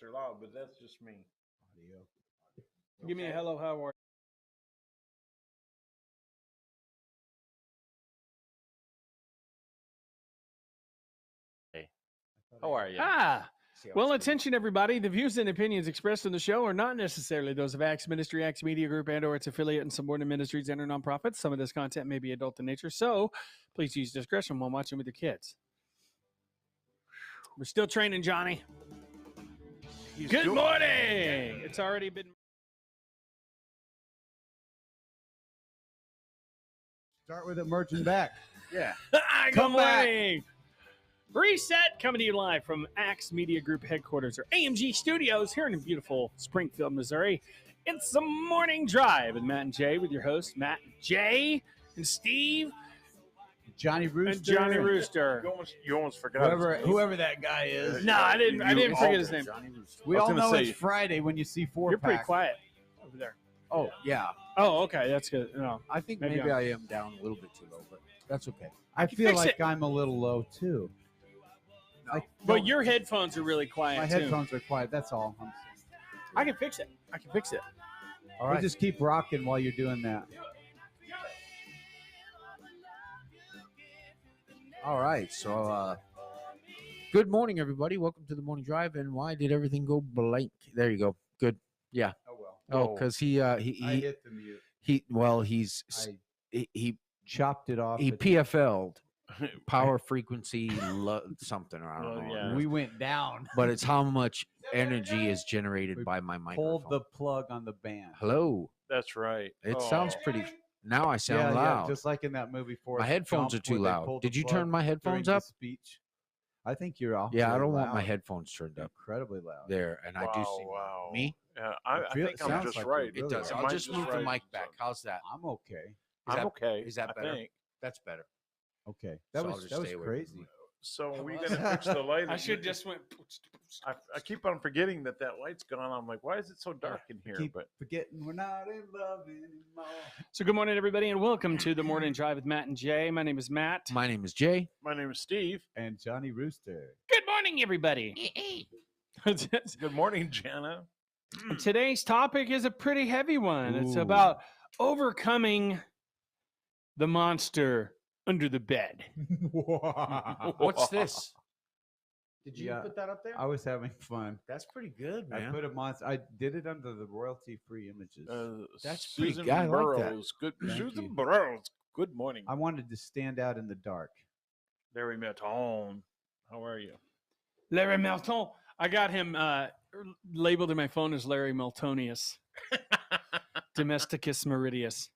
extra loud, but that's just me. Give me a hello, how are How are you? Well, attention, everybody. The views and opinions expressed in the show are not necessarily those of Acts Ministry, Acts Media Group, and/or its affiliate and subordinate ministries and/or nonprofits. Some of this content may be adult in nature, so please use discretion when watching with your kids. We're still training, Johnny. Good morning. It's already been. Start with it merging back. Yeah. Good morning. Reset coming to you live from Acts Media Group headquarters or AMG Studios here in beautiful Springfield, Missouri. It's the morning drive with Matt and Jay with your hosts, Matt, Jay, and Steve. Johnny Rooster. And Johnny Rooster. You almost forgot. Whoever that guy is. No, I didn't forget his name. We all know it's Friday when you see four. You're pretty quiet over there. Oh, yeah. Oh, okay. That's good. No, I think maybe I am down a little bit too low, but that's okay. I feel like I'm a little low, too. No. But your headphones are really quiet, My headphones are quiet. That's all. I can fix it. All right. We'll just keep rocking while you're doing that. All right. So, good morning, everybody. Welcome to the morning drive. And why did everything go blank? There you go. Good. Yeah. Oh, well. Oh, because he I hit the mute. he Chopped it off. he PFL'd power frequency something, or I don't know. Yeah. We went down. But it's how much energy is generated We by my microphone. Pulled the plug on the band. Hello. That's right. It sounds pretty. Now I sound loud. just like in that movie. My headphones are too loud. Did you turn my headphones up? Speech. I think you're off. Yeah, I don't want my headphones turned up. Incredibly loud. There, and I do see me. Yeah, I think I'm sounds just like right. It does. Am I'll I just move the right? mic back. How's that? I'm okay. I'm okay. Is that I better? think. That's better. Okay. So That I'll was just stay away from crazy. So are we gonna fix the light? I should just went. I keep on forgetting that light's gone. I'm like, why is it so dark in here? Keep But forgetting we're not in love anymore. So good morning, everybody, and welcome to the morning drive with Matt and Jay. My name is Matt. My name is Jay. my name is Steve. And Johnny Rooster. Good morning, everybody. Good morning, Jana. Today's topic is a pretty heavy one. It's Ooh. about overcoming the monster under the bed. What's this? Did you Yeah. put that up there? I was having fun. That's pretty good, I man. put a monster. I did it under the royalty-free images. That's pretty Susan good. I like that. Burrows. Good, Thank Susan you. Burrows. Good morning. I wanted to stand out in the dark. Larry Maton. How are you? Larry Melton. I got him labeled in my phone as Larry Meltonius. Domesticus Meridius.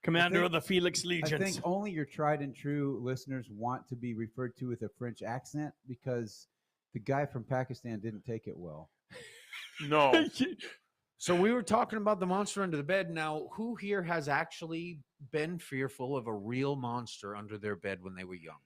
Commander of the Felix I Legions. think only your tried and true listeners want to be referred to with a French accent because the guy from Pakistan didn't take it well. No. So we were talking about the monster under the bed. Now, who here has actually been fearful of a real monster under their bed when they were young?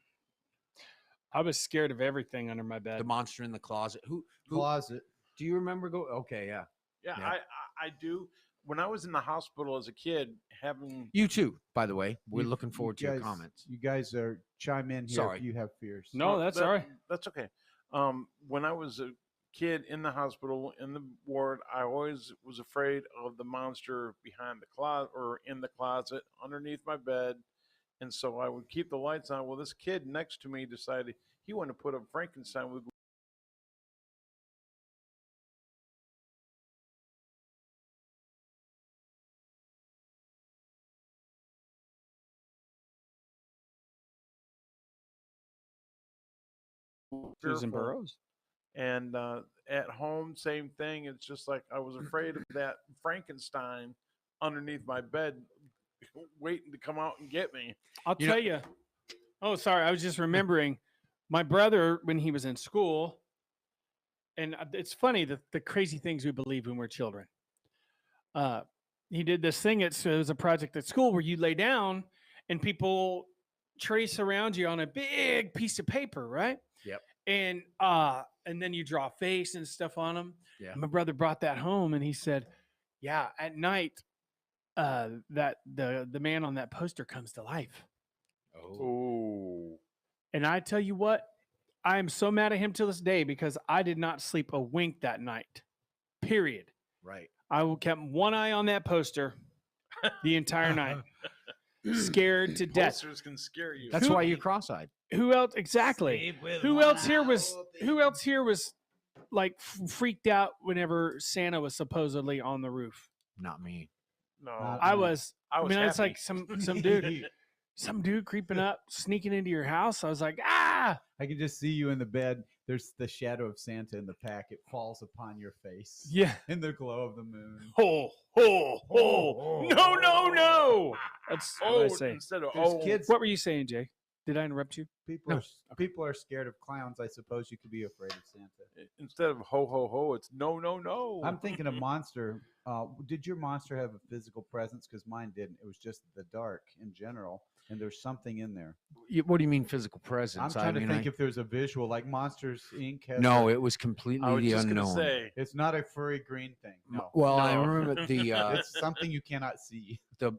I was scared of everything under my bed. The monster in the closet. Who Closet. do you remember? Okay, yeah. Yeah, Yeah. I do. When I was in the hospital as a kid, having You too, by the way. We're You- looking forward to you your guys- comments. You guys are chime in here Sorry. if you have fears. No, that's all right. That's okay. When I was a kid in the hospital in the ward, I always was afraid of the monster behind the closet or in the closet underneath my bed, and so I would keep the lights on. Well, this kid next to me decided he wanted to put up Frankenstein with. Susan fearful. Burrows. And at home, same thing. It's just like I was afraid of that Frankenstein underneath my bed, waiting to come out and get me. I'll You know- tell you. Oh, sorry. I was just remembering my brother when he was in school. And it's funny the crazy things we believe when we're children. He did this thing. It was a project at school where you lay down and people trace around you on a big piece of paper, right? Yep. And then you draw a face and stuff on them. Yeah. And my brother brought that home and he said, "Yeah, at night, that the man on that poster comes to life." Oh. Oh, And I tell you what, I'm so mad at him till this day because I did not sleep a wink that night. Period. Right. I kept one eye on that poster the entire night, scared to death. Posters can scare you. That's why you're cross-eyed. Who else exactly? Who else here was like freaked out whenever Santa was supposedly on the roof? Not me. No, I was. I mean, it's happy. like some dude creeping up, sneaking into your house. I was like, ah! I can just see you in the bed. There's the shadow of Santa in the pack. It falls upon your face. Yeah. In the glow of the moon. Ho, ho, ho. No, no, no. That's what I say. Instead of There's kids. What were you saying, Jay? Did I interrupt you? People are scared of clowns. I suppose you could be afraid of Santa. Instead of ho ho ho, it's no no no. I'm thinking of monster. Did your monster have a physical presence? Because mine didn't. It was just the dark in general, and there's something in there. What do you mean physical presence? I'm trying to think if there's a visual, like Monsters Inc. has No, a- it was completely I was the just gonna unknown. say, it's not a furry green thing. No, Well, I No. remember the it's something you cannot see. the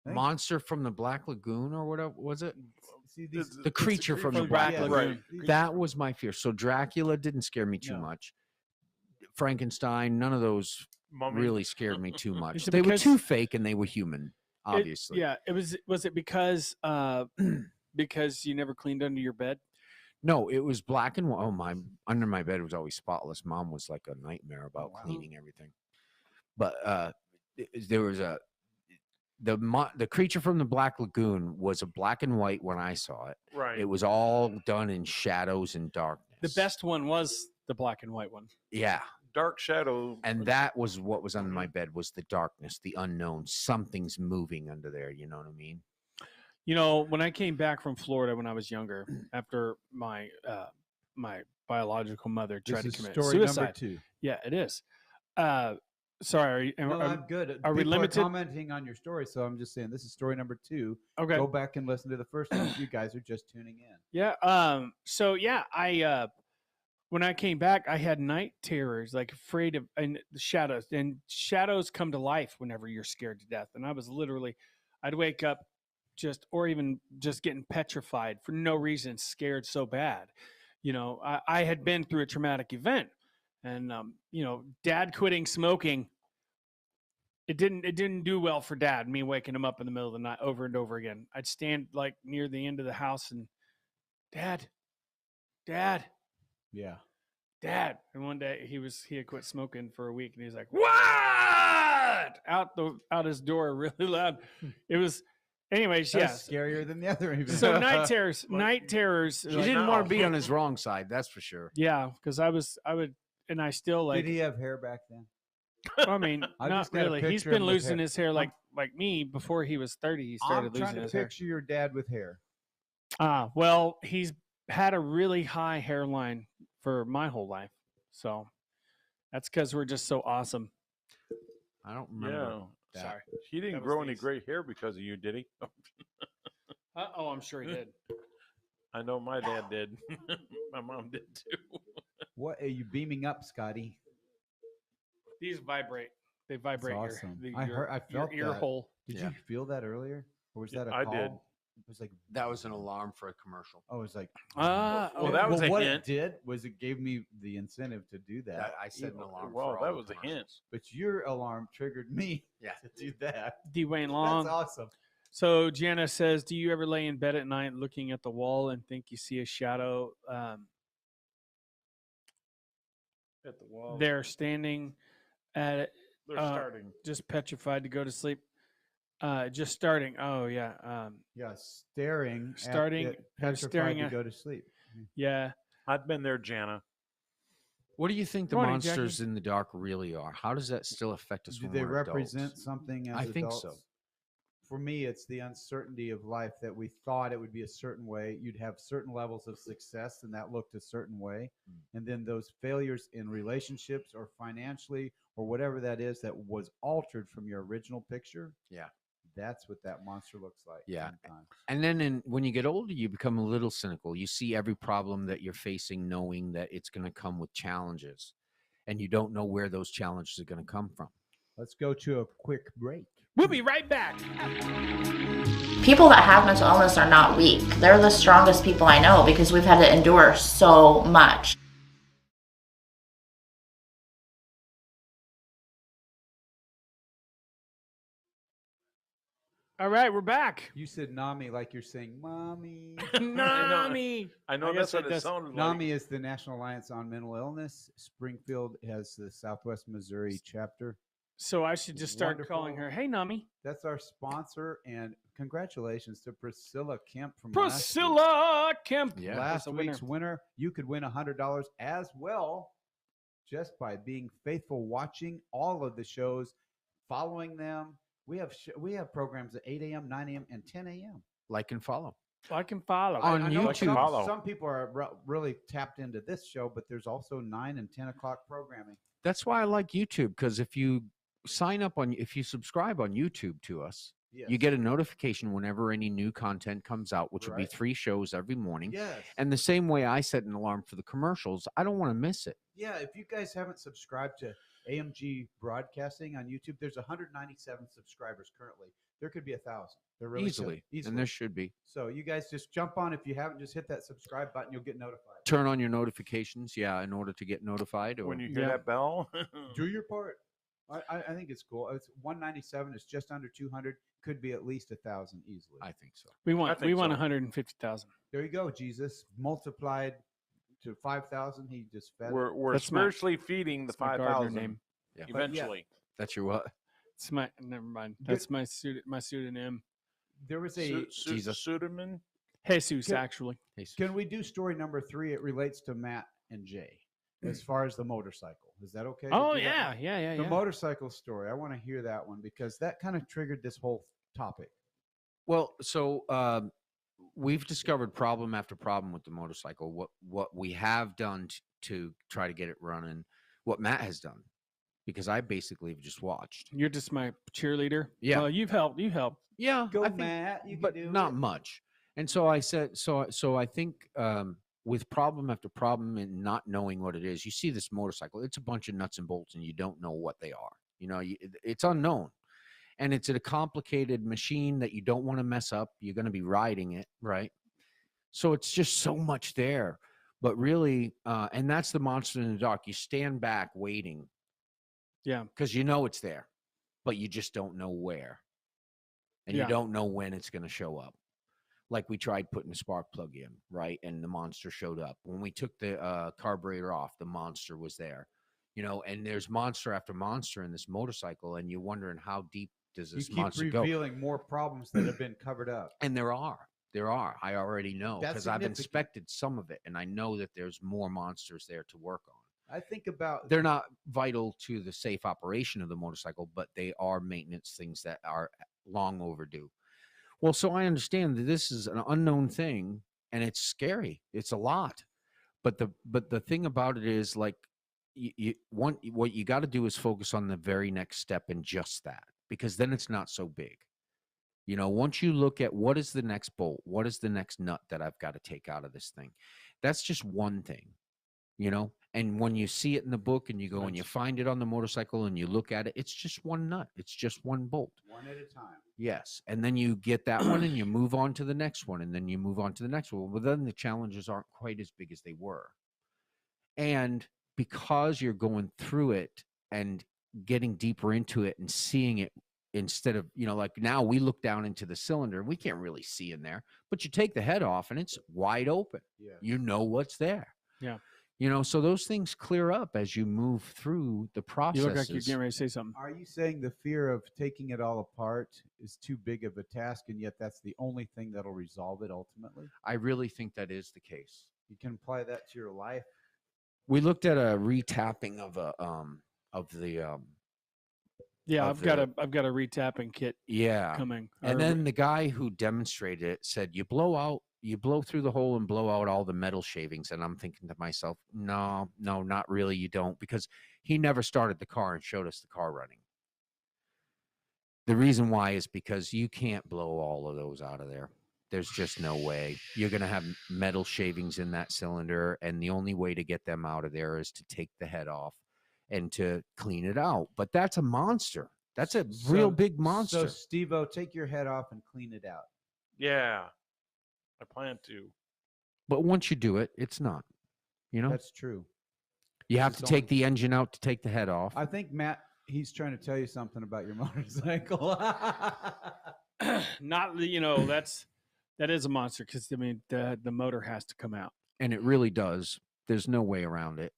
Think- monster from the Black Lagoon or whatever was it? See these. It's- The creature from the from Black Black Lagoon. Lagoon. Right. That was my fear. So Dracula didn't scare me too No. much. Frankenstein, none of those Mummy. really scared me too much. Is it They were because- too fake and they were human, obviously. Yeah. It was. Was it because because you never cleaned under your bed? No, it was black and white. Oh, my under my bed was always spotless. Mom was like a nightmare about wow. cleaning everything. But there was the creature from the Black Lagoon was a black and white when I saw it. Right. It was all done in shadows and darkness. The best one was the black and white one. Yeah. Dark shadow. And that was what was under my bed was the darkness, the unknown. Something's moving under there. You know what I mean? You know, when I came back from Florida when I was younger, after my my biological mother tried This to is commit story suicide. number 2. Yeah, it is. Sorry, No, I'm good. are we People limited? commenting on your story, so I'm just saying this is story number 2. Okay. Go back and listen to the first one. You guys are just tuning in. Yeah. So yeah, I when I came back, I had night terrors, like afraid of and the shadows. And shadows come to life whenever you're scared to death. And I was literally, I'd wake up or even just getting petrified for no reason, scared so bad. You know, I had been through a traumatic event, and you know, Dad quitting smoking. It didn't do well for Dad. Me waking him up in the middle of the night over and over again. I'd stand like near the end of the house and, Dad. Yeah. Dad. And one day he had quit smoking for a week, and he's like, "What?" Out his door really loud. It was, anyways. That's Yes. scarier than the other. Even. So night terrors. You like, didn't want no. to be on his wrong side, that's for sure. yeah, because I would, and I still like. Did he have hair back then? I mean, I not just got a really. He's picture been of him with losing hair. his hair like me before he was 30. He started I'm trying losing to his hair. picture your dad with hair. Well, he's had a really high hairline for my whole life, so that's because we're just so awesome. I don't remember. Yeah. that. Sorry. He didn't That was grow any these. gray hair because of you, did he? Oh, I'm sure he did. I know my dad did. My mom did too. What are you beaming up, Scotty? These vibrate. They vibrate awesome. your, I heard- I felt your ear that. hole. Did Yeah. you feel that earlier, or was Yeah, that a I call? did. It was like That was an alarm for a commercial. oh, it was like Well, that was a what hint. it did was it gave me the incentive to do that. I set an alarm Well, for all that the was a hint. commercials. But your alarm triggered me Yeah. to do that. Dwayne Long. That's awesome. So Jana says, "Do you ever lay in bed at night looking at the wall and think you see a shadow At the wall. there standing at it, They're starting. just petrified to go to sleep? Just starting. Oh yeah. Yeah, staring, Starting- at it, petrified staring to at- go to sleep. Yeah. I've been there, Jana. What do you think the Morning, Jackie. monsters in the dark really are? How does that still affect us Do when they we're represent adults? something as I think adults? so. For me, it's the uncertainty of life that we thought it would be a certain way. You'd have certain levels of success, and that looked a certain way. And then those failures in relationships or financially or whatever that is that was altered from your original picture. Yeah. That's what that monster looks like. Yeah. sometimes. And then when you get older, you become a little cynical. You see every problem that you're facing, knowing that it's going to come with challenges, and you don't know where those challenges are going to come from. Let's go to a quick break. We'll be right back. People that have mental illness are not weak. They're the strongest people I know because we've had to endure so much. All right, we're back. You said NAMI like you're saying mommy. NAMI. I know guess that's what that it does- sounded like. NAMI is the National Alliance on Mental Illness. Springfield has the Southwest Missouri chapter. So I should just start calling Wonderful. her, hey, NAMI. That's our sponsor, and congratulations to Priscilla Kemp from last week. Priscilla Kemp. Yeah. Last That's a winner. week's winner. You could win $100 as well just by being faithful, watching all of the shows, following them. We have programs at 8 a.m., 9 a.m., and 10 a.m. Like and follow. I can follow. On I know YouTube. Follow. some people are really tapped into this show, but there's also 9 and 10 o'clock programming. That's why I like YouTube, because if you if you subscribe on YouTube to us, Yes. you get a notification whenever any new content comes out, which will be Right. 3 shows every morning. Yes. And the same way I set an alarm for the commercials, I don't want to miss it. Yeah, if you guys haven't subscribed to AMG Broadcasting on YouTube, there's 197 subscribers currently. There could be 1,000. There really could. Easily. And there should be. So you guys just jump on. If you haven't, just hit that subscribe button. You'll get notified. Turn on your notifications, in order to get notified. Or When you hear Yeah. that bell, Do your part. I think it's cool. It's 197. It's just under 200. Could be at least 1,000 easily. I think so. We I want think so. 150,000. There you go. Jesus multiplied to 5,000. He just fed. we're That's my- spiritually feeding the That's my gardener 5,000 name. Yeah. But yeah. eventually. That's your what? It's my never mind. That's my pseudonym. There was a. Jesus. Suderman. Jesus, Can- actually. Can we do story number 3? It relates to Matt and Jay as far as the motorcycle. Is that okay? to Oh do that yeah, one? yeah. The motorcycle story. I want to hear that one because that kind of triggered this whole topic. Well, so we've discovered problem after problem with the motorcycle. What we have done to try to get it running, what Matt has done, because I basically have just watched. You're just my cheerleader. Yeah. Well, you've helped. You helped. Yeah, Go, I think, Matt. You but can do not it. much. And so I said, so I think with problem after problem and not knowing what it is, you see this motorcycle. It's a bunch of nuts and bolts, and you don't know what they are. It's unknown. And it's a complicated machine that you don't want to mess up. You're going to be riding it, right? So it's just so much there. But really, and that's the monster in the dark. You stand back waiting. Yeah. Because you know it's there, but you just don't know where. And Yeah. you don't know when it's going to show up. Like we tried putting a spark plug in, right? And the monster showed up. When we took the carburetor off, the monster was there. And there's monster after monster in this motorcycle, and you're wondering how deep does You this keep monster go? revealing more problems that have been covered up. And there are. I already know That's because I've significant. inspected some of it, and I know that there's more monsters there to work on. I think about They're not vital to the safe operation of the motorcycle, but they are maintenance things that are long overdue. Well, so I understand that this is an unknown thing, and it's scary. It's a lot, but the thing about it is, like, what you got to do is focus on the very next step and just that, because then it's not so big. Once you look at what is the next bolt, what is the next nut that I've got to take out of this thing, that's just one thing. And when you see it in the book and you go and you find it on the motorcycle and you look at it, it's just one nut. It's just one bolt. one at a time. Yes. And then you get that one and you move on to the next one, and then you move on to the next one. Well, then the challenges aren't quite as big as they were. And because you're going through it and getting deeper into it and seeing it, instead of, like now we look down into the cylinder, we can't really see in there, but you take the head off and it's wide open. Yeah. You know what's there. Yeah. So those things clear up as you move through the process. You look like you're getting ready to say something. Are you saying the fear of taking it all apart is too big of a task, and yet that's the only thing that'll resolve it ultimately? I really think that is the case. You can apply that to your life. We looked at a retapping of Yeah, of I've got a retapping kit yeah. coming. And Or- then the guy who demonstrated it said, you blow through the hole and blow out all the metal shavings. And I'm thinking to myself, no, not really. You don't, because he never started the car and showed us the car running. The reason why is because you can't blow all of those out of there. There's just no way. You're going to have metal shavings in that cylinder, and the only way to get them out of there is to take the head off and to clean it out. But that's a monster. That's a real So- big monster. So, Steve-O, take your head off and clean it out. Yeah, I plan to. But once you do it, it's not. You know, That's true. you have it's to take only- the engine out to take the head off. I think, Matt, he's trying to tell you something about your motorcycle. Not that is a monster because I mean the motor has to come out. And it really does. There's no way around it.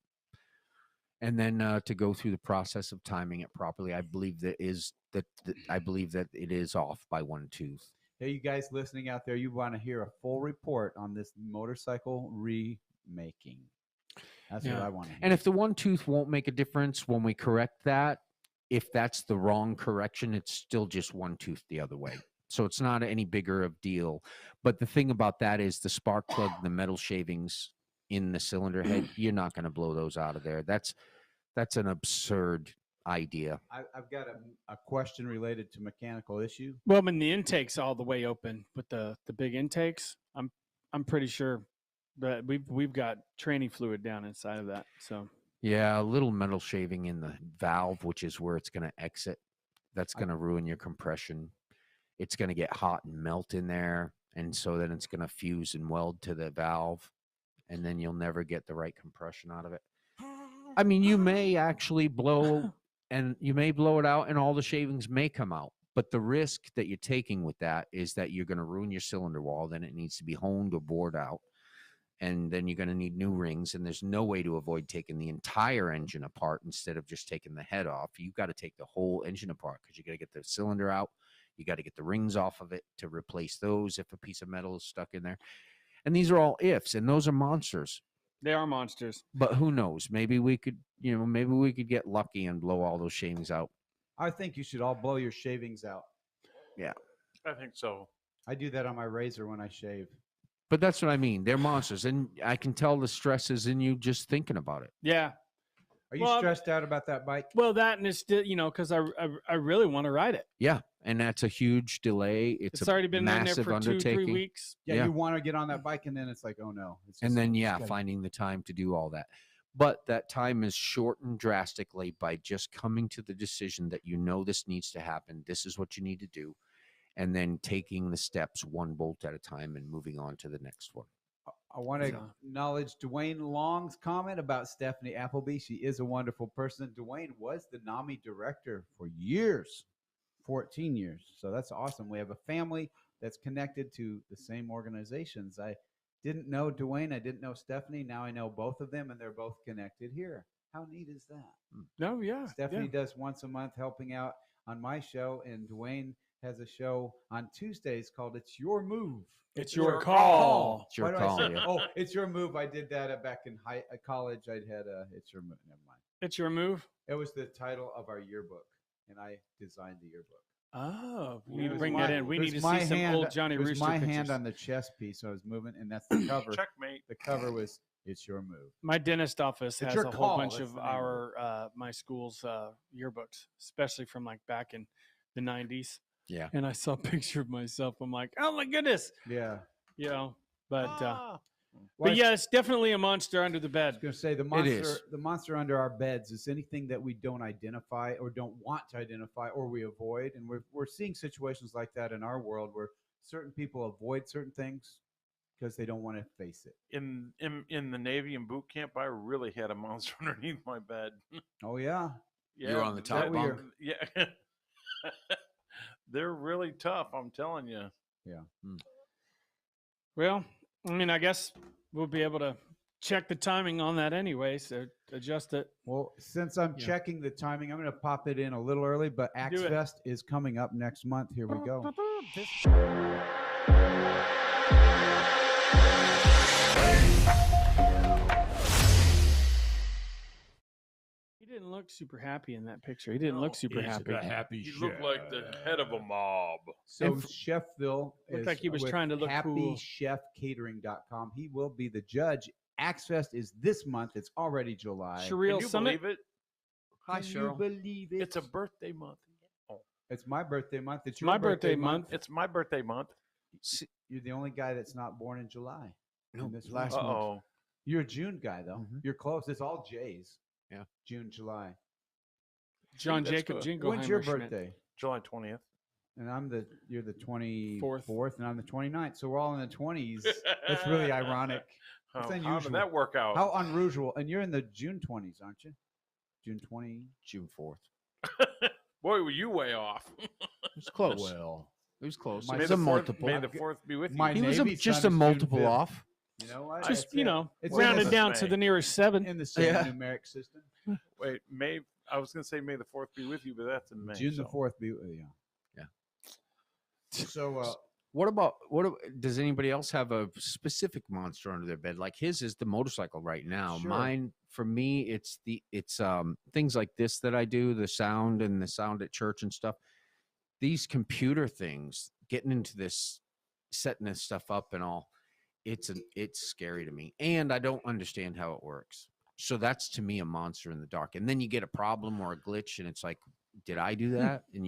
And then to go through the process of timing it properly, I believe that it is off by one tooth. Hey, you guys listening out there, you want to hear a full report on this motorcycle remaking. That's what Yeah. I want to hear. And if the one tooth won't make a difference when we correct that, if that's the wrong correction, it's still just one tooth the other way. So it's not any bigger of deal. But the thing about that is the spark plug, the metal shavings in the cylinder head, you're not going to blow those out of there. That's an absurd idea. I've got a question related to mechanical issue. Well, when the intake's all the way open with the big intakes, I'm pretty sure that we've got training fluid down inside of that. So Yeah, a little metal shaving in the valve, which is where it's going to exit. That's going to ruin your compression. It's going to get hot and melt in there. And so then it's going to fuse and weld to the valve. And then you'll never get the right compression out of it. I mean, you may actually blow it out and all the shavings may come out. But the risk that you're taking with that is that you're going to ruin your cylinder wall. Then it needs to be honed or bored out. And then you're going to need new rings. And there's no way to avoid taking the entire engine apart instead of just taking the head off. You've got to take the whole engine apart because you got to get the cylinder out. You got to get the rings off of it to replace those if a piece of metal is stuck in there. And these are all ifs, and those are monsters. they are monsters. But who knows? Maybe we could get lucky and blow all those shavings out. I think you should all blow your shavings out. I think so. I do that on my razor when I shave. But that's what I mean. They're monsters, and I can tell the stress is in you just thinking about it. Yeah. Are you Well, stressed out about that bike? Well, that and it's still because I really want to ride it. Yeah, and that's a huge delay. It's a already been in there massive for 2-3 undertaking. weeks. Yeah, Yeah. you want to get on that bike, and then it's like, oh no. It's And just- then it's gotta- finding the time to do all that. But that time is shortened drastically by just coming to the decision that this needs to happen. This is what you need to do. And then taking the steps one bolt at a time and moving on to the next one. I want to So- acknowledge Dwayne Long's comment about Stephanie Appleby. She is a wonderful person. Dwayne was the NAMI director for years, 14 years. So that's awesome. We have a family that's connected to the same organizations. I didn't know Dwayne. I didn't know Stephanie. Now I know both of them, and they're both connected here. How neat is that? No, yeah. Stephanie yeah. does once a month helping out on my show, and Dwayne has a show on Tuesdays called It's Your Move. It's your call. It's your Why do I call, say- yeah. Oh, It's Your Move. I did that back in college. I'd had It's Your Move. Never mind. It's your move. It was the title of our yearbook, and I designed the yearbook. Oh, we It need to was bring my- that in. We it need was to my see some hand- old Johnny It was Rooster my pictures. hand on the chess piece I was moving, and that's the cover. Checkmate. The cover was It's Your Move. My dentist office It's has your a call, whole bunch that's of the name of our my school's yearbooks, especially from like back in the 90s. Yeah. And I saw a picture of myself. I'm like, oh my goodness, Yeah. But Ah. but yeah, it's definitely a monster under the I bed. was going to say the monster under our beds is anything that we don't identify or don't want to identify or we avoid, and we're seeing situations like that in our world where certain people avoid certain things because they don't want to face it. In the Navy and boot camp, I really had a monster underneath my bed. Oh yeah, Yeah, were on the top that- bunk? Yeah, they're really tough. I'm telling you. Well, I mean, I guess we'll be able to check the timing on that anyway, so adjust it. well, since I'm Yeah. checking the timing, I'm going to pop it in a little early, but Do it. ActsFest is coming up next month. Here we go. He didn't look super happy in that picture. He didn't look super happy. He looked like the head of a mob. So And Chefville looked is like he was with trying to look cool. HappyChefCatering.com. He will be the judge. ActsFest is this month. It's already July. Can Surreal you Summit. believe it? Can you believe it? It's a birthday month. Oh, It's my birthday month. It's It's your my birthday month. it's my birthday month. You're the only guy that's not born in July. No, in this last month. Uh-oh. You're a June guy though. Mhm. You're close. It's all J's. Yeah. June, July. John That's Jacob good. Jingleheimer When's your Schmidt. birthday? July 20th. And you're the 24th, Fourth. and I'm the 29th. So we're all in the 20s. That's really ironic. It's How did unusual. that work out? How unusual. And you're in the June 20s, aren't you? June 20. June 4th. Boy, were you way off. It was close. Well, It was close. My It May was the a 4th multiple. May the 4th be with you. My He was Navy just son a is June multiple 5th. off. You know what? Just, That's you it. know, It's rounded in down the to May. the nearest 7. in the same Yeah. numeric system. Wait, I was going to say May the 4th be with you, but that's in May. June the so. 4th. Yeah. So Does anybody else have a specific monster under their bed? Like his is the motorcycle right now. Sure. Mine, for me, it's things like this that I do, the sound at church and stuff. These computer things, getting into this, setting this stuff up and all, it's scary to me. And I don't understand how it works. So that's to me a monster in the dark. And then you get a problem or a glitch and it's like, did I do that? And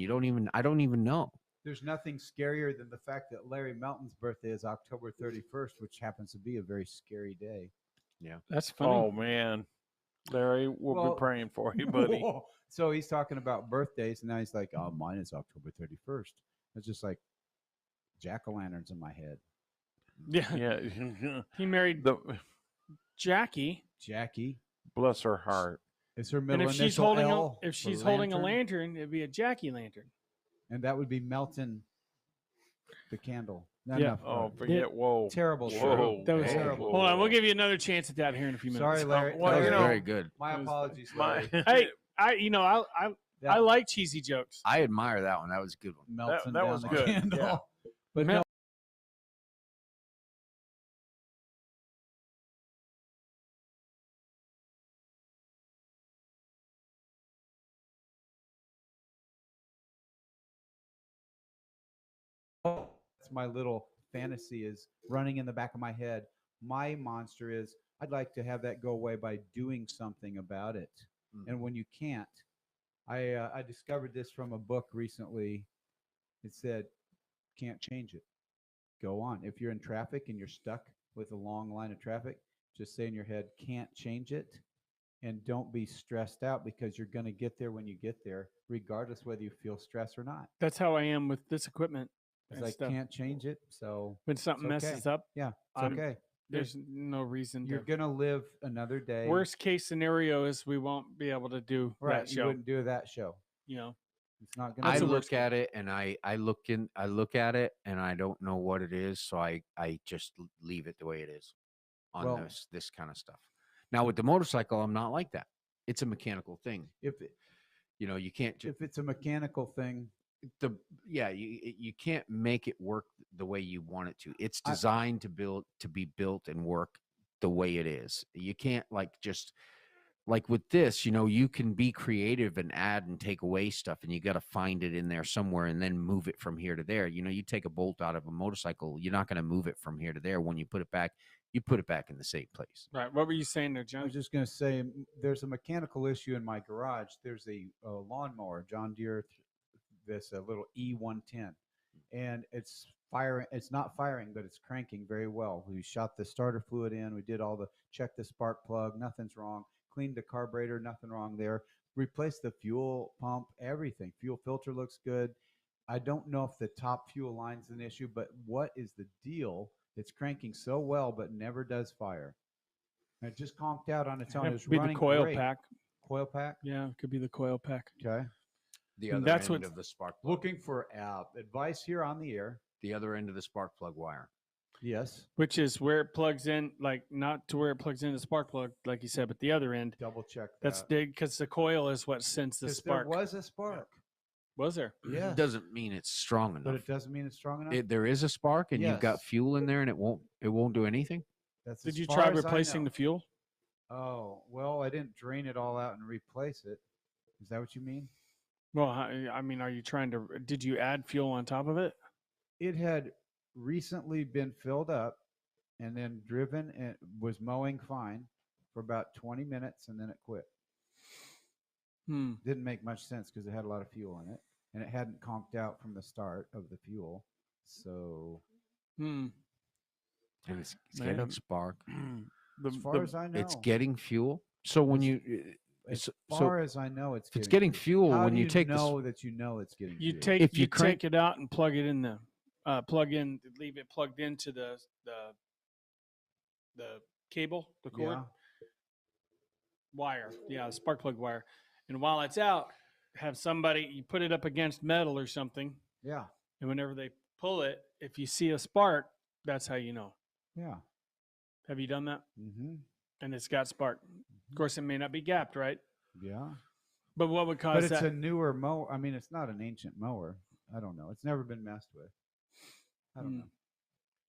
I don't even know. there's nothing scarier than the fact that Larry Melton's birthday is October 31st, which happens to be a very scary day. That's funny. Oh, man. Larry, we'll Well, be praying for you, buddy. So he's talking about birthdays, and now he's like, "Oh, mine is October 31st." It's just like jack-o'-lanterns in my head. Yeah. Yeah. He married Jackie. Jackie Bless her heart. is her And middle if she's initial holding L if for she's holding a lantern, lantern, it'd be a Jackie lantern. and that would be Melton, the candle. Not Yeah. enough, Oh, forget. Whoa. terrible show. Whoa. That was whoa, terrible. whoa, Hold on, whoa. we'll give you another chance at that here in a few minutes. Sorry, Larry. well, That was you know, very good. My It was- apologies, My, Larry. Hey, I That- like cheesy jokes. I admire that one. That was a good one. Melton that down was the good, candle. yeah. But Mel- no, that's my little fantasy is running in the back of my head. My monster is I'd like to have that go away by doing something about it. And when you can't, I discovered this from a book recently. It said, can't change it. Go on. If you're in traffic and you're stuck with a long line of traffic, just say in your head, can't change it. And don't be stressed out because you're going to get there when you get there, regardless whether you feel stress or not. That's how I am with this equipment. It's and like, stuff. can't change it. So When something it's okay. messes up, yeah, it's I'm- okay. there's no reason You're to. going to live another day. Worst case scenario is we won't be able to do right. that You show. wouldn't do that show. You know, It's not going I That's to the look worst at it and I look at it and I don't know what it is, so I just leave it the way it is on Well- this kind of stuff. Now with the motorcycle, I'm not like that. It's a mechanical thing. You can't just if it's a mechanical thing, you can't make it work the way you want it to. It's I- designed to be built and work the way it is. You can't just like with this, you can be creative and add and take away stuff, and you got to find it in there somewhere and then move it from here to there. You take a bolt out of a motorcycle, you're not going to move it from here to there. When you put it back in the same place. right? What were you saying there, I John? was just going to say there's a mechanical issue in my garage. There's a lawnmower, John Deere, this little E110, and it's firing. It's not firing, but it's cranking very well. We shot the starter fluid in. We did check the spark plug. Nothing's wrong. Cleaned the carburetor. Nothing wrong there. Replaced the fuel pump. Everything. Fuel filter looks good. I don't know if the top fuel line's an issue, but what is the deal? It's cranking so well, but never does fire. And it just conked out on its own. That It's could be the running coil great. pack. Coil pack. Yeah, it could be the coil pack. Okay. The And other that's end what- of the spark plug. Looking for advice here on the air. The other end of the spark plug wire. Yes. Which is where it plugs in, like not to where it plugs into the spark plug, like you said, but the other end. Double check that. That's big because the coil is what sends the 'Cause spark. There was a spark. Was there? Yeah. Doesn't mean it's strong enough. But it doesn't mean it's strong enough. There is a spark and you've got Yes. fuel in there and it won't do anything. That's Did as you far try as I replacing know. the fuel? Oh, well, I didn't drain it all out and replace it. Is that what you mean? Well, I mean, are you trying to? Did you add fuel on top of it? It had recently been filled up and then driven and was mowing fine for about 20 minutes and then it quit. Didn't make much sense because it had a lot of fuel in it and it hadn't conked out from the start of the fuel. So Hmm. And it's Man. getting spark. as far as I know, It's getting fuel. So when as So- far as I know, it's If it's getting fuel How when do you take this, know that you know it's getting You fuel? take If you you crank- take it out and plug it in the leave it plugged into the cable, the cord Yeah. wire, the spark plug wire. And while it's out, have somebody you put it up against metal or something, Yeah. and whenever they pull it, if you see a spark, that's how you know. Yeah. Have you done that? Mm-hmm. And it's got spark. Of course, it may not be gapped, right? Yeah. But what would cause But it's that? a newer mower. I mean, it's not an ancient mower. I don't know. It's never been messed with. I don't Hmm. know.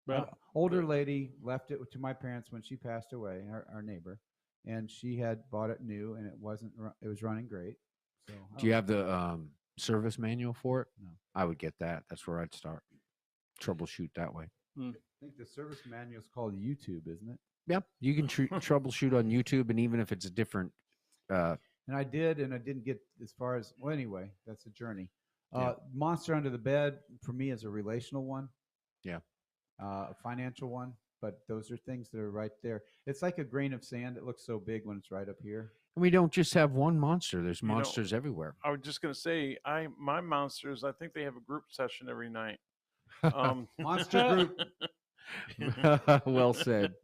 Well, Older lady left it to my parents when she passed away, our neighbor, and she had bought it new, and it wasn't. It was running great. So I do you don't have the service manual for it? No. I would get that. That's where I'd start. Troubleshoot that way. I think the service manual is called YouTube, isn't it? Yep, you can troubleshoot on YouTube, and even if it's a different, And I did, and I didn't get as far as. Well, anyway, that's a journey. Yeah. Monster Under the Bed for me is a relational one. Yeah. A financial one, but those are things that are right there. It's like a grain of sand. It looks so big when it's right up here. and we don't just have one monster. There's You know, monsters everywhere. I was just gonna say, my monsters. I think they have a group session every night. Monster group. Well said.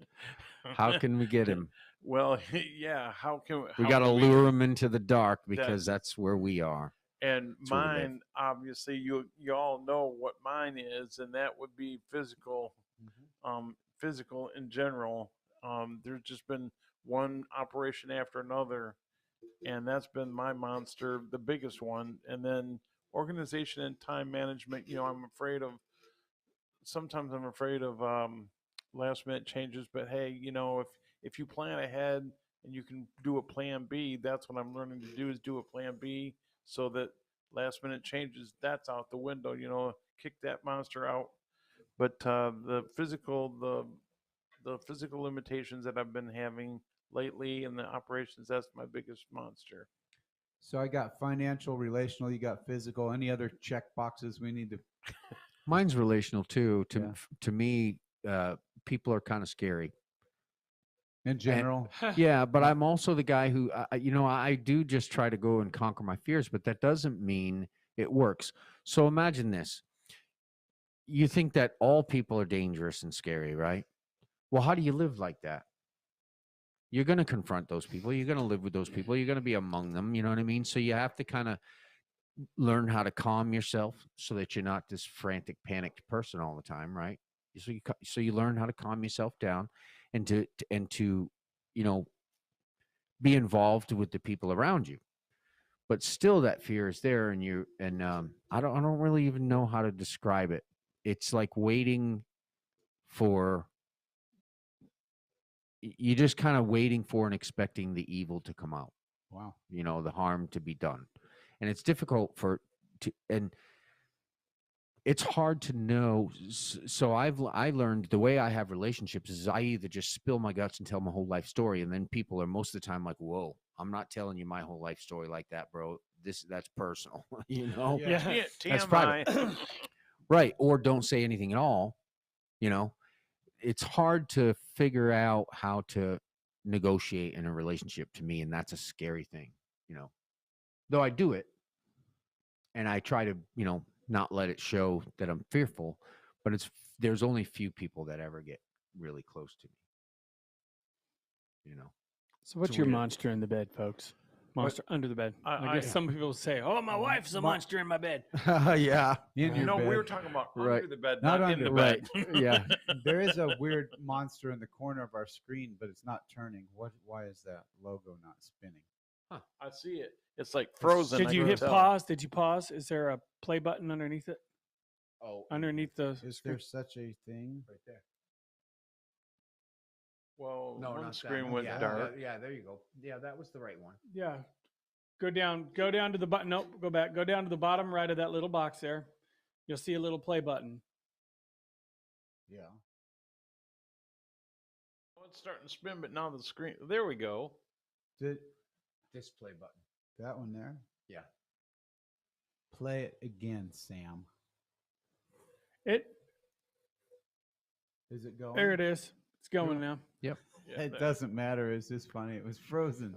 How can we get him? Well, yeah. How can We how got to can lure him into the dark because that's where we are. And That's where we live. mine, obviously, you all know what mine is, and that would be physical. Physical in general. There's just been one operation after another, and that's been my monster, the biggest one. And then organization and time management. Sometimes I'm afraid of last minute changes. But hey, if you plan ahead and you can do a plan B, that's what I'm learning to do is do a plan B so that last minute changes that's out the window. Kick that monster out. But the physical limitations that I've been having lately in the operations, that's my biggest monster. So I got financial, relational. You got physical. Any other check boxes we need to? Mine's relational too. Yeah. To me, people are kind of scary. In general, Yeah, but I'm also the guy who, I do just try to go and conquer my fears, but that doesn't mean it works. So imagine this. You think that all people are dangerous and scary, right? Well, how do you live like that? You're going to confront those people. You're going to live with those people. You're going to be among them. You know what I mean? So you have to kind of learn how to calm yourself so that you're not this frantic, panicked person all the time, right? So you learn how to calm yourself down and to be involved with the people around you. But still that fear is there, and I don't really even know how to describe it. It's like waiting for you're just kind of waiting for and expecting the evil to come out. wow. The harm to be done. And it's difficult and it's hard to know. So I learned the way I have relationships is I either just spill my guts and tell my whole life story, and then people are most of the time like, "Whoa, I'm not telling you my whole life story like that, bro. That's personal." Yeah. That's TMI. private. Right. Or don't say anything at all. It's hard to figure out how to negotiate in a relationship to me, and that's a scary thing, though I do it and I try to, not let it show that I'm fearful, but there's only few people that ever get really close to me. So what's It's your weird. monster in the bed, folks? Monster under the bed. I guess I- some people say, "Oh, my wife's a monster in my bed." Yeah. In your bed. We were talking about Right. under the bed, Not not in under. the bed. Yeah. There is a weird monster in the corner of our screen, but it's not turning. Why is that logo not spinning? I see it. It's like frozen. Did I you can hit tell. pause? Did you pause? Is there a play button underneath it? Oh, Underneath the Is screen? there such a thing? Right there. Well, no, one not that screen one. went Yeah, dark. Yeah, there you go. Yeah, that was the right one. Yeah. Go down to the button. Nope, go back. Go down to the bottom right of that little box there. You'll see a little play button. Yeah. Oh, it's starting to spin, but now the screen. There we go. Did Display button. that one there? Yeah. Play it again, Sam. It Is it going? there it is. It's going now. Yeah, It doesn't matter. It's just funny. It was frozen.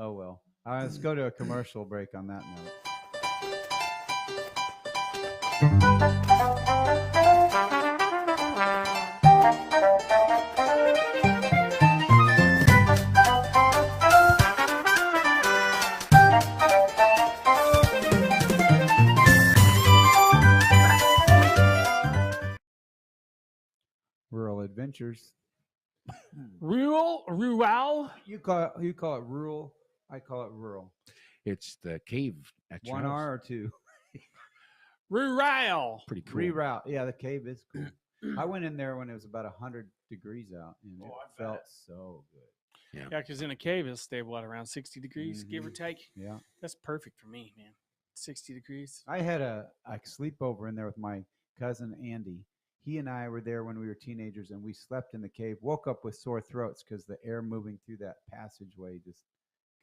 Oh well. All right, let's go to a commercial break on that note. Rural adventures. Rural. You call it rural. I call it rural. It's the cave at your One house. R or two. Rural. Pretty cool. Reroute. Yeah, the cave is cool. I went in there when it was about 100 degrees out, and it I felt bet. so good. Yeah, because in a cave it'll stay around 60 degrees, give or take. Yeah. That's perfect for me, man. 60 degrees. I had a sleepover in there with my cousin Andy. He and I were there when we were teenagers, and we slept in the cave. Woke up with sore throats because the air moving through that passageway just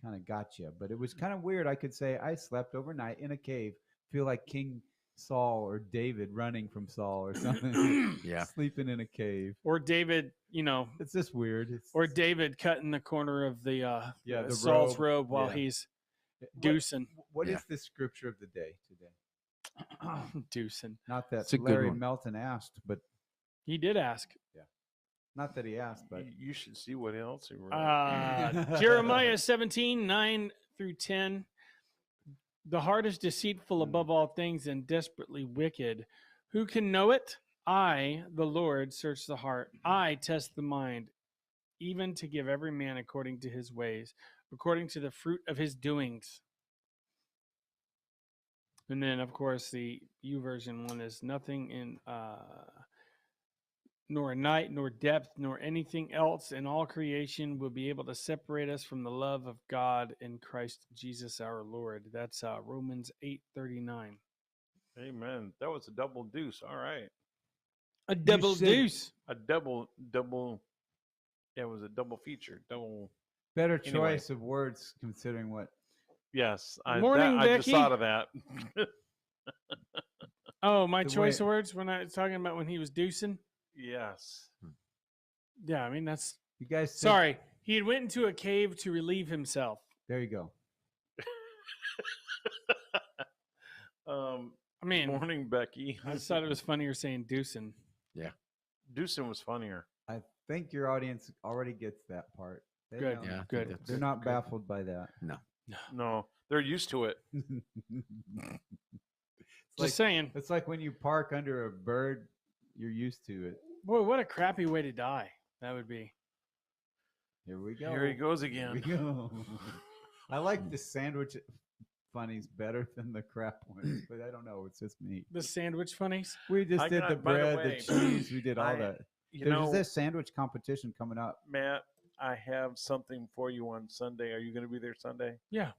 kind of got you. But it was kind of weird. I could say I slept overnight in a cave. Feel like King Saul or David running from Saul or something. Yeah. Sleeping in a cave. Or David, It's just weird. It's, or David cutting the corner of the the Saul's robe. robe while Yeah. he's What- deucing. What Yeah. is the scripture of the day today? Deucing. Not that It's a good Larry one. Melton asked, but He did ask. not that he asked, but You should see what else he wrote. Jeremiah 17:9-10. The heart is deceitful above all things and desperately wicked. Who can know it? I, the Lord, search the heart. I test the mind, even to give every man according to his ways, according to the fruit of his doings. And then, of course, the YouVersion one is nothing in nor night, nor depth, nor anything else in all creation will be able to separate us from the love of God in Christ Jesus our Lord. That's Romans 8:39. Amen. That was a double deuce. All right. A double said- deuce. A double. Yeah, it was a double feature. Double. better Anyway. choice of words considering what. Yes. Morning, I just Becky. thought of that. Oh, my The choice way- of words when I was talking about when he was deucing. Yes. Yeah, I mean that's You guys think- sorry. He had went into a cave to relieve himself. There you go. I mean, Morning, Becky. I just thought it was funnier saying deucing. Deucin was funnier. I think your audience already gets that part. They Good. know. Yeah, I think Good. that's They're not Good. baffled by that. No, they're used to it. Just saying. It's like when you park under a bird, you're used to it. Boy, what a crappy way to die that would be. Here we go. Here he goes Here we again. go. I like the sandwich funnies better than the crap ones, but I don't know. It's just me. The sandwich funnies. We just I did got- the by the bread, way, the cheese. We did all I- that. You There's know, this sandwich competition coming up. Matt, I have something for you on Sunday. Are you going to be there Sunday? Yeah.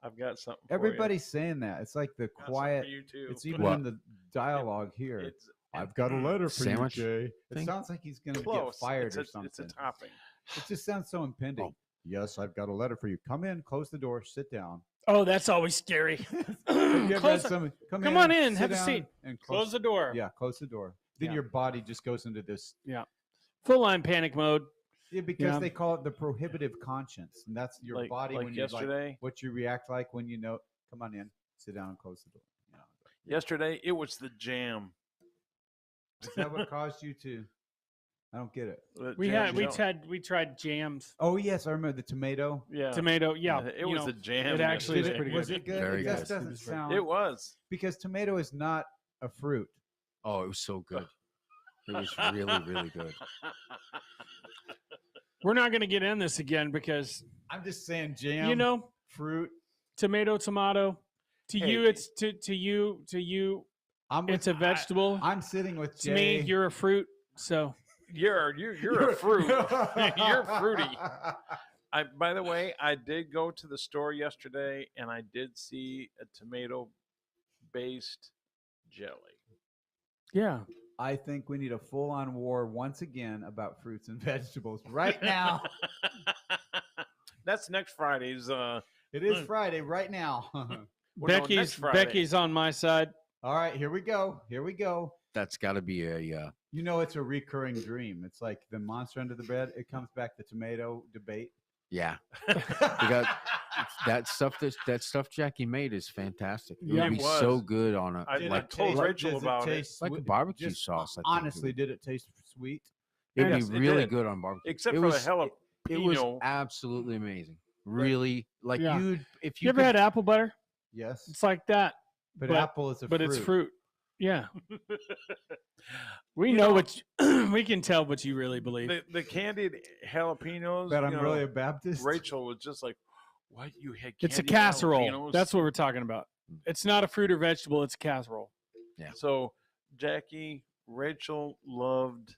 I've got something for Everybody's saying that. It's like the you. Got something quiet. for you too. It's even What? in the dialogue here. It's I've got a letter for Sandwich you, Jay. It thing? sounds like he's going to get close. fired it's or a, something. It's a topping. It just sounds so impending. Oh. Yes, I've got a letter for you. Come in, close the door, sit down. Oh, that's always scary. Have you ever Close had somebody come on in, sit have a down, seat. and Close the door. Yeah, close the door. Then Yeah. your body just goes into this. Full on panic mode. Yeah, because Yeah. they call it the prohibitive conscience, and that's your like, body like when you like yesterday. what you react like when you know. Come on in, sit down, and close the door. You know, Yesterday, it was the jam. is that what caused you to? I don't get it. The We jam, had you know. we tried jams. Oh yes, I remember the tomato. Yeah. Tomato, yeah. It you was know, the jam. it actually was yesterday. pretty Was good. it good? Very it good. just doesn't sound. It was. because tomato is not a fruit. Oh, it was so good. It was really, really good. We're not going to get in this again because I'm just saying jam. you know, fruit. tomato. To Hey, you, it's to you, I'm it's a vegetable. I'm sitting with To Jay. me, you're a fruit. So You're a fruit. You're fruity. By the way, I did go to the store yesterday and I did see a tomato-based jelly. yeah, I think we need a full-on war once again about fruits and vegetables right now. That's next Friday's. It is Friday right now. Well, no, next Friday. Becky's on my side. All right, here we go. Here we go. That's got to be a You know, it's a recurring dream. It's like the monster under the bed. It comes back to tomato debate. yeah. We got that stuff Jackie made is fantastic. It Yeah. would It be so was. good on a I like told Rachel does about it. taste like a sweet? barbecue Just sauce. I think it honestly, would- did it taste sweet? it'd Yes, be it really did. good on barbecue. Except it for was, the jalapeno. It was absolutely amazing. Really, like Yeah. if You ever had apple butter? Yes, It's like that, but, but- apple is a but fruit. it's fruit. Yeah. We You know know- what we can tell what you really believe. the candied jalapenos. But I'm you really know, a Baptist. Rachel was just like, "What you had?" It's a candied casserole. jalapenos?" That's what we're talking about. It's not a fruit or vegetable. It's a casserole. So Jackie, Rachel loved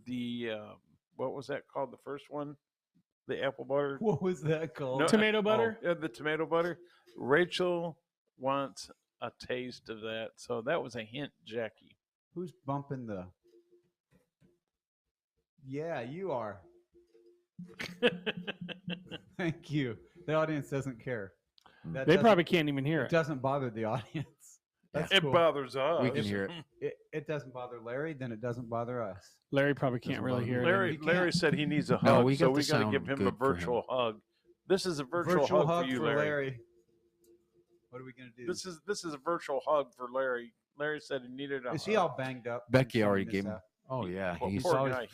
the what was that called? The first one, the apple butter. What was that called? No, Tomato butter? Oh, yeah, the tomato butter. Rachel wants a taste of that, so that was a hint, Jackie. Who's bumping the? Yeah, you are. Thank you. The audience doesn't care. That They doesn't- probably can't even hear It it. doesn't bother the audience. That's It cool. bothers us. we can hear it. It doesn't bother Larry, then it doesn't bother us. Larry probably can't Doesn't really bother hear me. it. Larry, You can't. Larry said he needs a No, hug, we so got we the got to sound give him a good for him. virtual hug. This is a virtual, hug, for you, Larry. What are we gonna do? This is a virtual hug for Larry. Larry said he needed a Is hug. he all banged up? from Becky sorting already this gave him. out? Oh yeah, Well, he's poor always- guy.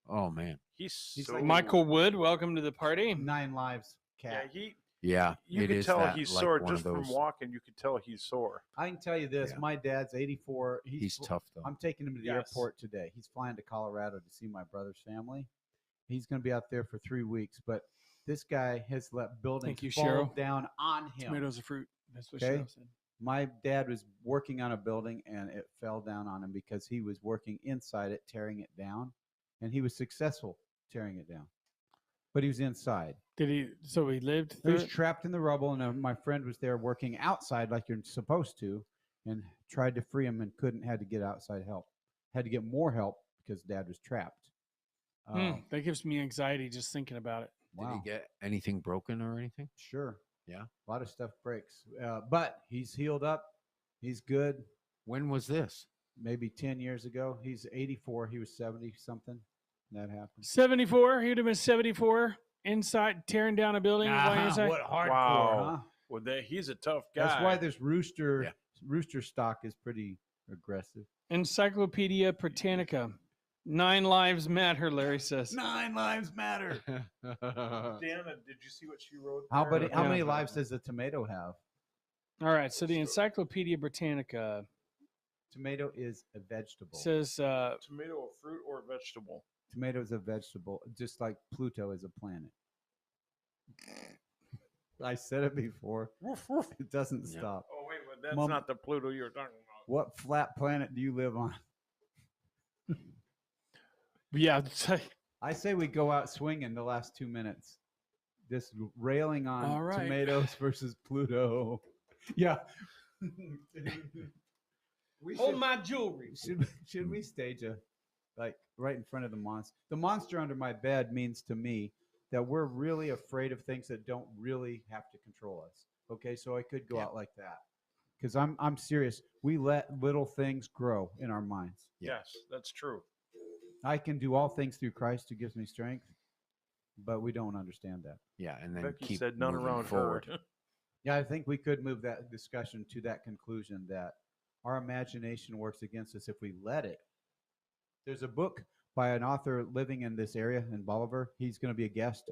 oh man, He's so like- Michael Wood, welcome to the party. 9 lives Yeah, cat. yeah. you it could is tell that, he's like, sore one just of from those- walking. You could tell he's sore. I can tell you this: Yeah. my dad's 84. He's tough though. I'm taking him to the Yes. airport today. He's flying to Colorado to see my brother's family. He's going to be out there for 3 weeks, but this guy has let buildings Thank you, fall Cheryl. down on him. Tomatoes are fruit. That's what Okay. Cheryl said. My dad was working on a building and it fell down on him because he was working inside it, tearing it down, and he was successful tearing it down. But he was inside. Did he? So he lived He through was it? trapped in the rubble, and my friend was there working outside like you're supposed to, and tried to free him and couldn't. Had to get outside help. Had to get more help because Dad was trapped. That gives me anxiety just thinking about it. Did Wow. he get anything broken or anything? Sure. Yeah. A lot of stuff breaks, but he's healed up. He's good. When was this? Maybe 10 years ago. He's 84. He was 70 something. That happened. 74. He would have been 74 inside tearing down a building. Ah, inside. what hardcore, Wow. huh? Well, he's a tough guy. That's why this Yeah. rooster stock is pretty aggressive. Encyclopedia Britannica. 9 lives matter, Larry says. 9 lives matter. Dana, did you see what she wrote? How there? many, how Yeah. many lives does a tomato have? All right. So the Encyclopedia Britannica Tomato is a vegetable. says Tomato, a fruit or a vegetable? Tomato is a vegetable, just like Pluto is a planet. I said it before. It doesn't Yeah. stop. Oh wait, but that's Mom- not the Pluto you're talking about. What flat planet do you live on? yeah. I say we go out swinging the last 2 minutes. Just railing on All right. tomatoes versus Pluto. Yeah. we Hold my jewelry. should we stage a like right in front of the monster? The monster under my bed means to me that we're really afraid of things that don't really have to control us. Okay, so I could go Yeah. out like that because I'm serious. We let little things grow in our minds. Yeah. Yes, that's true. I can do all things through Christ who gives me strength, but we don't understand that. Yeah, and then Becky keep said none moving around forward. her. Yeah, I think we could move that discussion to that conclusion that our imagination works against us if we let it. There's a book by an author living in this area in Bolivar. He's going to be a guest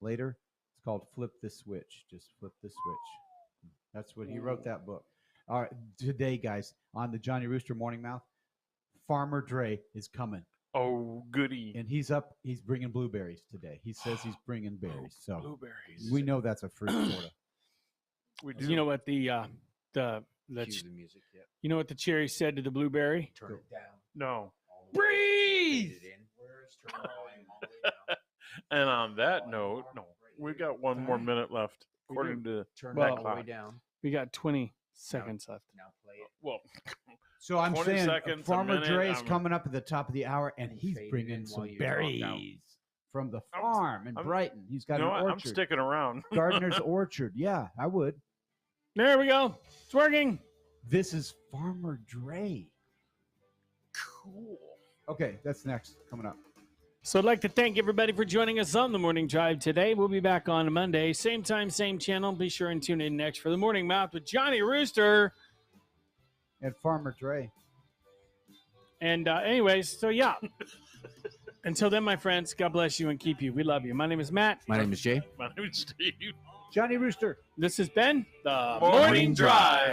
later. It's called Flip the Switch. Just flip the switch. That's what he wrote that book. All right, today, guys, on the Johnny Rooster Morning Mouth, Farmer Dre is coming. Oh, goody. And he's bringing blueberries today. He says he's bringing berries. So Blueberries. we know that's a fruit, sort of. We do. You know what the Cue the music. Yeah. you know what the cherry said to the blueberry? Turn it down. No. Breathe! Fade it in. Turn the volume all the way down. And on that note, no, we got one more minute left, We according to Turn Well- it all the way down. We got 20 seconds left. Now play it. well. So I'm 20 saying seconds, a Farmer minute, Dre is I'm- coming up at the top of the hour, and And he's fade it bringing in some while you talk out. berries from the I'm- farm in I'm- Brighton. He's got You know an what? I'm orchard, sticking around. Gardener's Orchard. Yeah, I would. There we go. It's working. This is Farmer Dre. Cool. Okay, that's next coming up. So I'd like to thank everybody for joining us on the Morning Drive today. We'll be back on Monday. Same time, same channel. Be sure and tune in next for the Morning Mouth with Johnny Rooster. And Farmer Dre. And anyways, so yeah. Until then, my friends, God bless you and keep you. We love you. My name is Matt. My name is Jay. My name is Steve. Johnny Rooster. This has been the Morning Drive.